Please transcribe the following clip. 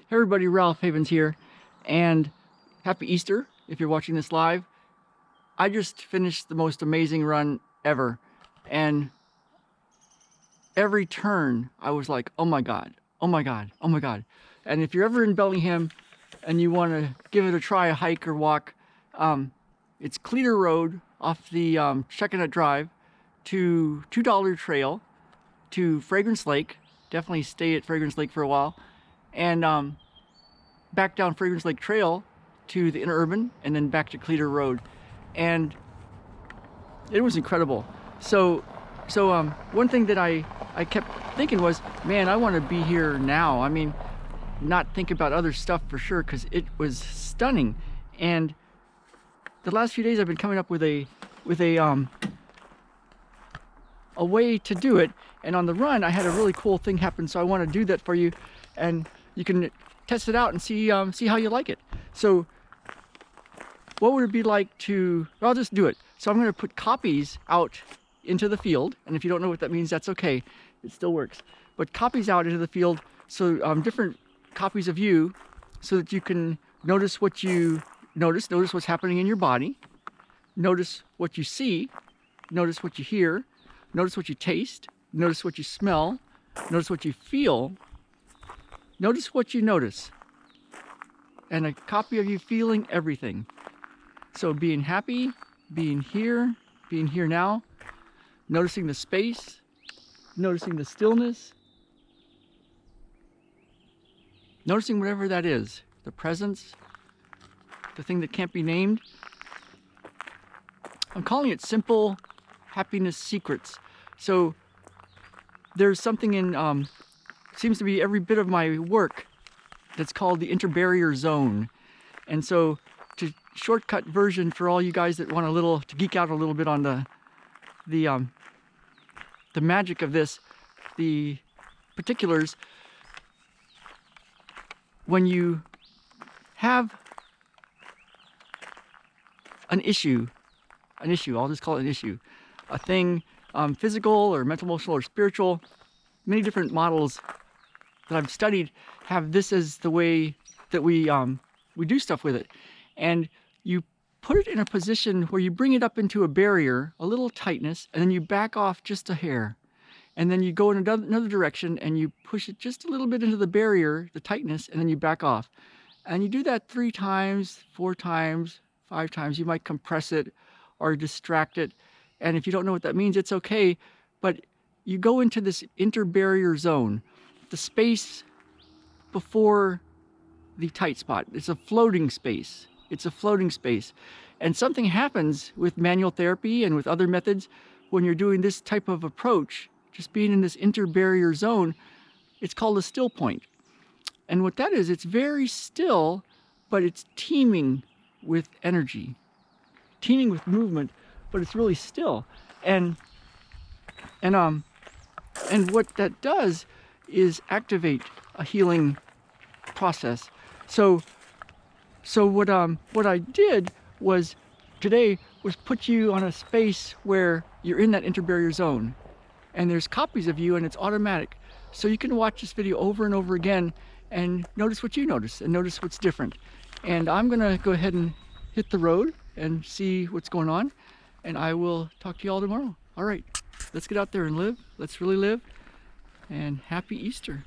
Hey everybody, Ralph Havens here, and happy Easter if you're watching this live. I just finished the most amazing run ever, and every turn I was like, oh my god, oh my god, oh my god. And if you're ever in Bellingham and you want to give it a try, a hike or walk, it's Cleator Road off the Chuckanut Drive to $2 Trail to Fragrance Lake. Definitely stay at Fragrance Lake for a while, and back down Fragrance Lake Trail to the Interurban, and then back to Cleator Road. And it was incredible. So one thing that I kept thinking was, man, I want to be here now. I mean, not think about other stuff for sure, because it was stunning. And the last few days I've been coming up with a way to do it. And on the run, I had a really cool thing happen, so I want to do that for you, and you can test it out and see how you like it. So what would it be like to, well, I'll just do it. So I'm going to put copies out into the field, and if you don't know what that means, that's okay, it still works. But copies out into the field, so different copies of you, so that you can notice what you notice what's happening in your body, notice what you see, notice what you hear, notice what you taste, notice what you smell, notice what you feel, notice what you notice, and a copy of you feeling everything. So being happy, being here now, noticing the space, noticing the stillness, noticing whatever that is, the presence, the thing that can't be named. I'm calling it Simple Happiness Secrets. So there's something in, seems to be every bit of my work, that's called the interbarrier zone. And so, to shortcut version for all you guys that want to geek out a little bit on the magic of this, the particulars, when you have an issue, I'll just call it an issue, a thing, physical or mental, emotional, or spiritual, many different models that I've studied have this as the way that we do stuff with it. And you put it in a position where you bring it up into a barrier, a little tightness, and then you back off just a hair. And then you go in another direction and you push it just a little bit into the barrier, the tightness, and then you back off. And you do that 3 times, 4 times, 5 times. You might compress it or distract it. And if you don't know what that means, it's okay. But you go into this interbarrier zone, the space before the tight spot. It's a floating space. It's a floating space. And something happens with manual therapy and with other methods when you're doing this type of approach, just being in this interbarrier zone. It's called a still point. And what that is, it's very still, but it's teeming with energy, teeming with movement, but it's really still. And what that does is activate a healing process. So what I did was today was put you on a space where you're in that interbarrier zone, and there's copies of you, and it's automatic. So you can watch this video over and over again and notice what you notice and notice what's different. And I'm gonna go ahead and hit the road and see what's going on, and I will talk to you all tomorrow. All right, let's get out there and live. Let's really live. And happy Easter.